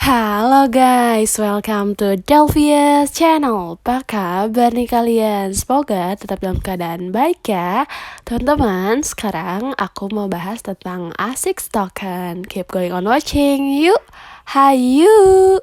Halo guys, welcome to Delvia's channel. Apa kabar nih kalian? Semoga tetap dalam keadaan baik ya. Teman-teman, sekarang aku mau bahas tentang ASICS token. Keep going on watching, yuk. Hayu.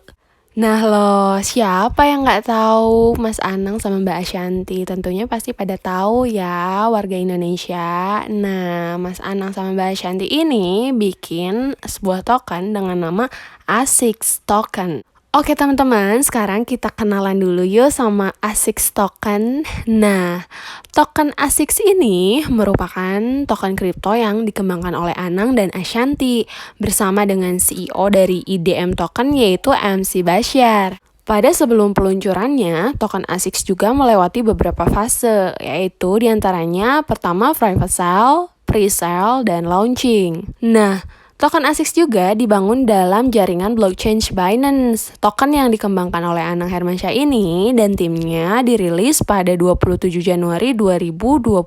Nah loh, siapa yang nggak tahu Mas Anang sama Mbak Ashanti? Tentunya pasti pada tahu ya, warga Indonesia. Nah, Mas Anang sama Mbak Ashanti ini bikin sebuah token dengan nama ASICS token. Oke teman-teman, sekarang kita kenalan dulu yuk sama ASICS token. Nah, token ASICS ini merupakan token kripto yang dikembangkan oleh Anang dan Ashanti bersama dengan CEO dari IDM Token yaitu MC Bashar. Pada sebelum peluncurannya, token ASICS juga melewati beberapa fase, yaitu diantaranya pertama private sale, pre-sale, dan launching. Nah, token ASICS juga dibangun dalam jaringan blockchain Binance. Token yang dikembangkan oleh Anang Hermansyah ini dan timnya dirilis pada 27 Januari 2022.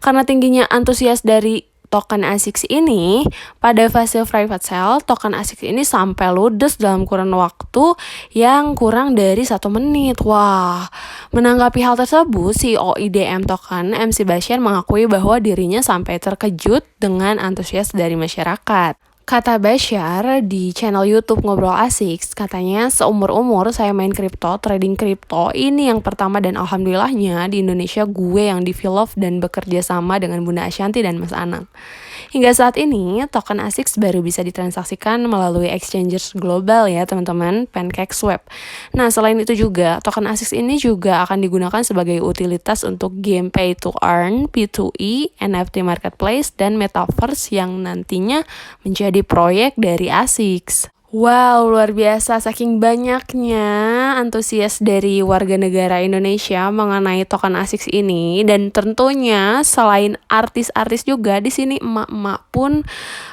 Karena tingginya antusias dari token ASICS ini, pada fase private sale, token ASICS ini sampai ludes dalam kurun waktu yang kurang dari 1 menit. Wah, menanggapi hal tersebut, CEO IDM Token, MC Bashar mengakui bahwa dirinya sampai terkejut dengan antusias dari masyarakat. Kata Bashar di channel YouTube Ngobrol ASICS, katanya seumur-umur saya main kripto, trading kripto, ini yang pertama dan alhamdulillahnya di Indonesia gue yang develop dan bekerja sama dengan Bunda Ashanti dan Mas Anang. Hingga saat ini, token ASICS baru bisa ditransaksikan melalui exchanges global ya teman-teman, PancakeSwap. Nah, selain itu juga, token ASICS ini juga akan digunakan sebagai utilitas untuk game pay to earn, P2E, NFT marketplace, dan metaverse yang nantinya menjadi proyek dari ASICS. Wow, luar biasa, saking banyaknya antusias dari warga negara Indonesia mengenai token ASICS ini, dan tentunya selain artis-artis juga di sini emak-emak pun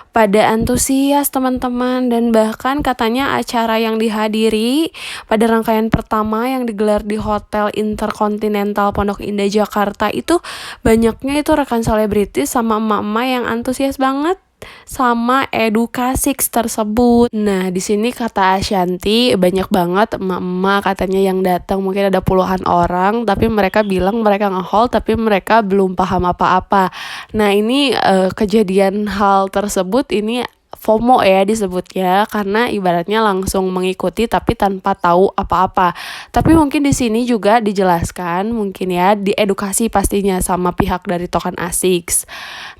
pada antusias teman-teman, dan bahkan katanya acara yang dihadiri pada rangkaian pertama yang digelar di Hotel Intercontinental Pondok Indah Jakarta itu banyaknya itu rekan selebritis sama emak-emak yang antusias banget sama edukasi tersebut. Nah, di sini kata Ashanti banyak banget emak-emak katanya yang datang, mungkin ada puluhan orang, tapi mereka bilang mereka nge-hold tapi mereka belum paham apa-apa. Nah, ini kejadian hal tersebut ini FOMO ya disebutnya, karena ibaratnya langsung mengikuti tapi tanpa tahu apa-apa. Tapi mungkin di sini juga dijelaskan, mungkin ya diedukasi pastinya sama pihak dari token ASICS.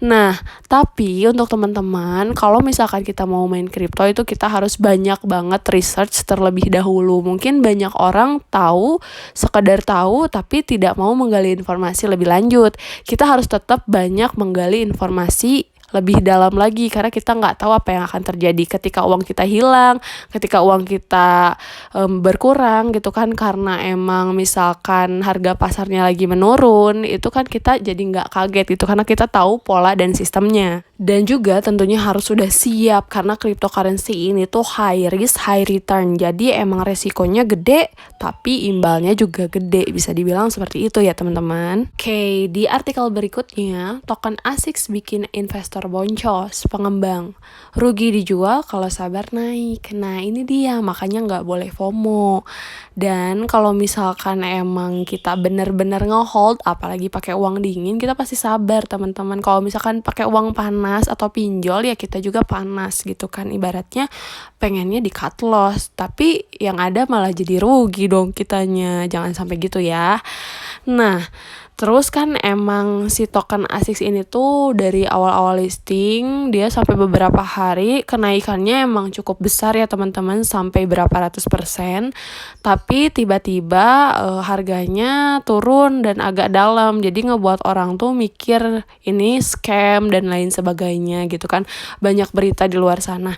Nah, tapi untuk teman-teman, kalau misalkan kita mau main kripto itu kita harus banyak banget research terlebih dahulu. Mungkin banyak orang tahu, sekedar tahu tapi tidak mau menggali informasi lebih lanjut. Kita harus tetap banyak menggali informasi lebih dalam lagi, karena kita nggak tahu apa yang akan terjadi ketika uang kita hilang, ketika uang kita berkurang gitu kan, karena emang misalkan harga pasarnya lagi menurun, itu kan kita jadi nggak kaget gitu, karena kita tahu pola dan sistemnya. Dan juga tentunya harus sudah siap, karena cryptocurrency ini tuh high risk, high return, jadi emang resikonya gede, tapi imbalnya juga gede, bisa dibilang seperti itu ya teman-teman. Oke, di artikel berikutnya, token ASICS bikin investor boncos, pengembang rugi dijual kalau sabar naik. Nah, ini dia, makanya nggak boleh FOMO. Dan kalau misalkan emang kita bener-bener nge-hold, apalagi pakai uang dingin, kita pasti sabar teman-teman. Kalau misalkan pakai uang panas atau pinjol, ya kita juga panas gitu kan, ibaratnya pengennya di cut loss, tapi yang ada malah jadi rugi dong kitanya. Jangan sampai gitu ya. Nah, terus kan emang si token ASICS ini tuh dari awal-awal listing dia sampai beberapa hari kenaikannya emang cukup besar ya teman-teman, sampai berapa ratus %. Tapi tiba-tiba harganya turun dan agak dalam, jadi ngebuat orang tuh mikir ini scam dan lain sebagainya gitu kan. Banyak berita di luar sana.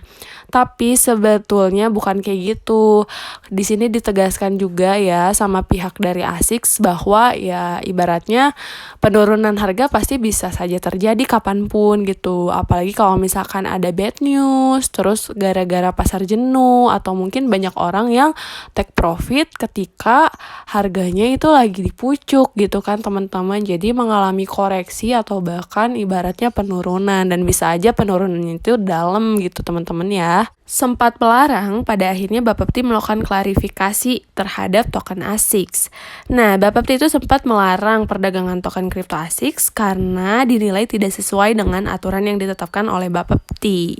Tapi sebetulnya bukan kayak gitu. Di sini ditegaskan juga ya sama pihak dari ASICS bahwa ya ibaratnya penurunan harga pasti bisa saja terjadi kapanpun gitu. Apalagi kalau misalkan ada bad news, terus gara-gara pasar jenuh, atau mungkin banyak orang yang take profit ketika harganya itu lagi dipucuk gitu kan teman-teman. Jadi mengalami koreksi atau bahkan ibaratnya penurunan, dan bisa aja penurunannya itu dalam gitu teman-teman ya. juga sempat melarang, pada akhirnya Bapepti melakukan klarifikasi terhadap token ASICS. Nah, Bapepti itu sempat melarang perdagangan token kripto ASICS karena dinilai tidak sesuai dengan aturan yang ditetapkan oleh Bapepti.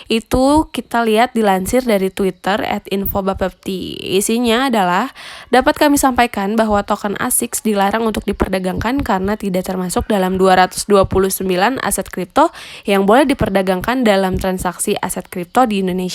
Itu kita lihat dilansir dari Twitter @infobapepti. Isinya adalah, dapat kami sampaikan bahwa token ASICS dilarang untuk diperdagangkan karena tidak termasuk dalam 229 aset kripto yang boleh diperdagangkan dalam transaksi aset kripto di Indonesia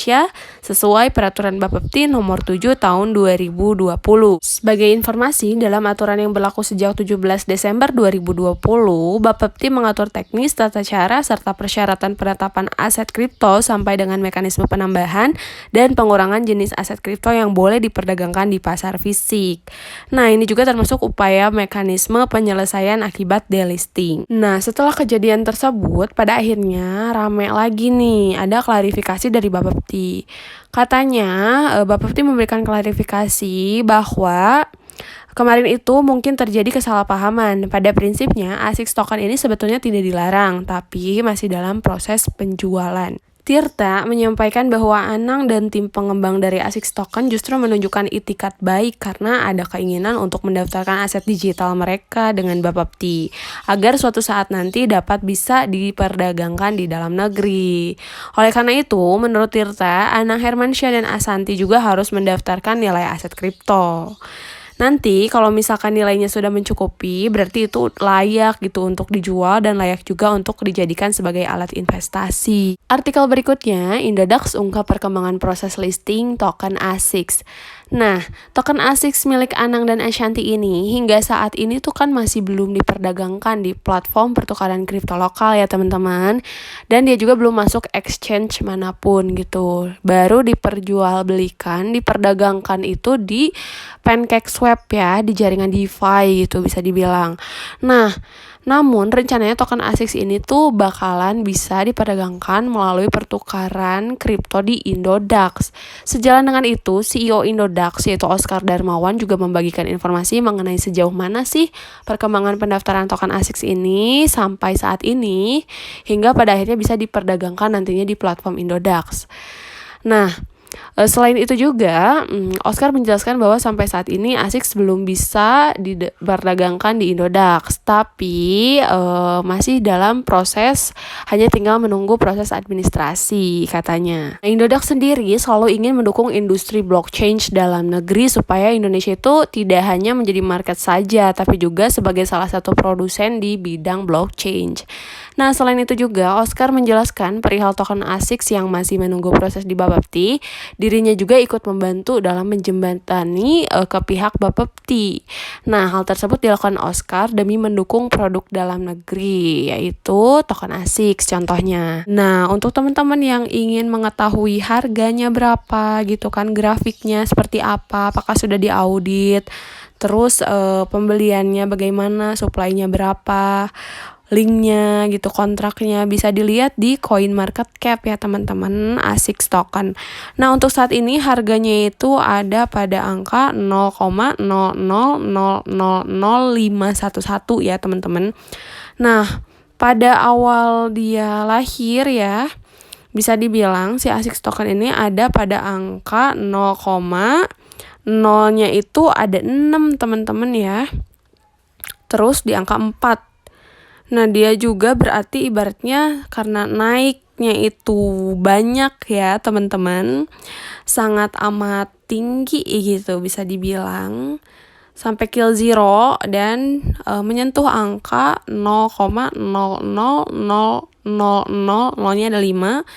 sesuai peraturan Bapepti nomor 7 tahun 2020. Sebagai informasi, dalam aturan yang berlaku sejak 17 Desember 2020, Bapepti mengatur teknis, tata cara, serta persyaratan penetapan aset kripto sampai dengan mekanisme penambahan dan pengurangan jenis aset kripto yang boleh diperdagangkan di pasar fisik. Nah, ini juga termasuk upaya mekanisme penyelesaian akibat delisting. Nah, setelah kejadian tersebut, pada akhirnya rame lagi nih, ada klarifikasi dari Bapepti. Katanya Bapepti memberikan klarifikasi bahwa kemarin itu mungkin terjadi kesalahpahaman. Pada prinsipnya ASICS token ini sebetulnya tidak dilarang, tapi masih dalam proses penjualan. Tirta menyampaikan bahwa Anang dan tim pengembang dari ASICS Token justru menunjukkan itikat baik karena ada keinginan untuk mendaftarkan aset digital mereka dengan Bapepti agar suatu saat nanti dapat bisa diperdagangkan di dalam negeri. Oleh karena itu, menurut Tirta, Anang Hermansyah dan Asanti juga harus mendaftarkan nilai aset kripto. Nanti kalau misalkan nilainya sudah mencukupi, berarti itu layak gitu untuk dijual dan layak juga untuk dijadikan sebagai alat investasi. Artikel berikutnya, Indodax ungkap perkembangan proses listing token ASICS. Nah, token ASICS milik Anang dan Ashanti ini hingga saat ini tuh kan masih belum diperdagangkan di platform pertukaran kripto lokal ya teman-teman. Dan dia juga belum masuk exchange manapun gitu. Baru diperjualbelikan, diperdagangkan itu di PancakeSwap ya, di jaringan DeFi gitu bisa dibilang. Nah, namun rencananya token ASICS ini tuh bakalan bisa diperdagangkan melalui pertukaran kripto di Indodax. Sejalan dengan itu, CEO Indodax yaitu Oscar Darmawan juga membagikan informasi mengenai sejauh mana sih perkembangan pendaftaran token ASICS ini sampai saat ini hingga pada akhirnya bisa diperdagangkan nantinya di platform Indodax. Nah, selain itu juga, Oscar menjelaskan bahwa sampai saat ini ASICS belum bisa diperdagangkan di Indodax, tapi masih dalam proses, hanya tinggal menunggu proses administrasi katanya. Indodax sendiri selalu ingin mendukung industri blockchain dalam negeri supaya Indonesia itu tidak hanya menjadi market saja, tapi juga sebagai salah satu produsen di bidang blockchain. Nah, selain itu juga, Oscar menjelaskan perihal token ASICS yang masih menunggu proses di Bapepti, dirinya juga ikut membantu dalam menjembatani ke pihak Bapepti. Nah, hal tersebut dilakukan Oscar demi mendukung produk dalam negeri, yaitu token ASICS contohnya. Nah, untuk teman-teman yang ingin mengetahui harganya berapa gitu kan, grafiknya seperti apa, apakah sudah diaudit, terus pembeliannya bagaimana, supply-nya berapa, linknya gitu, kontraknya bisa dilihat di CoinMarketCap ya teman-teman, ASICS token. Nah, untuk saat ini harganya itu ada pada angka 0,0000511 ya teman-teman. Nah, pada awal dia lahir ya, bisa dibilang si ASICS token ini ada pada angka 0,0-nya itu ada 6 teman-teman ya. Terus di angka 4. Nah, dia juga berarti ibaratnya karena naiknya itu banyak ya teman-teman, sangat amat tinggi gitu bisa dibilang, sampai kill zero dan menyentuh angka 0,00000-nya ada 5,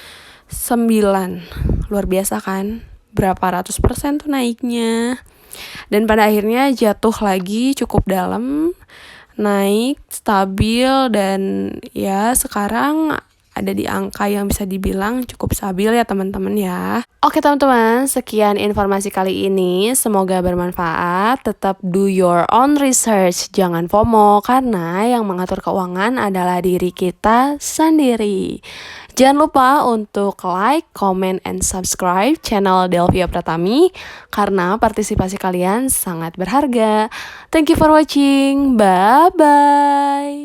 9. Luar biasa kan? Berapa ratus% tuh naiknya. Dan pada akhirnya jatuh lagi cukup dalam, naik stabil, dan ya sekarang ada di angka yang bisa dibilang cukup stabil ya teman-teman ya. Oke teman-teman, sekian informasi kali ini, semoga bermanfaat. Tetap do your own research, jangan FOMO, karena yang mengatur keuangan adalah diri kita sendiri. Jangan lupa untuk like, comment, and subscribe channel Delvia Pratami karena partisipasi kalian sangat berharga. Thank you for watching. Bye-bye.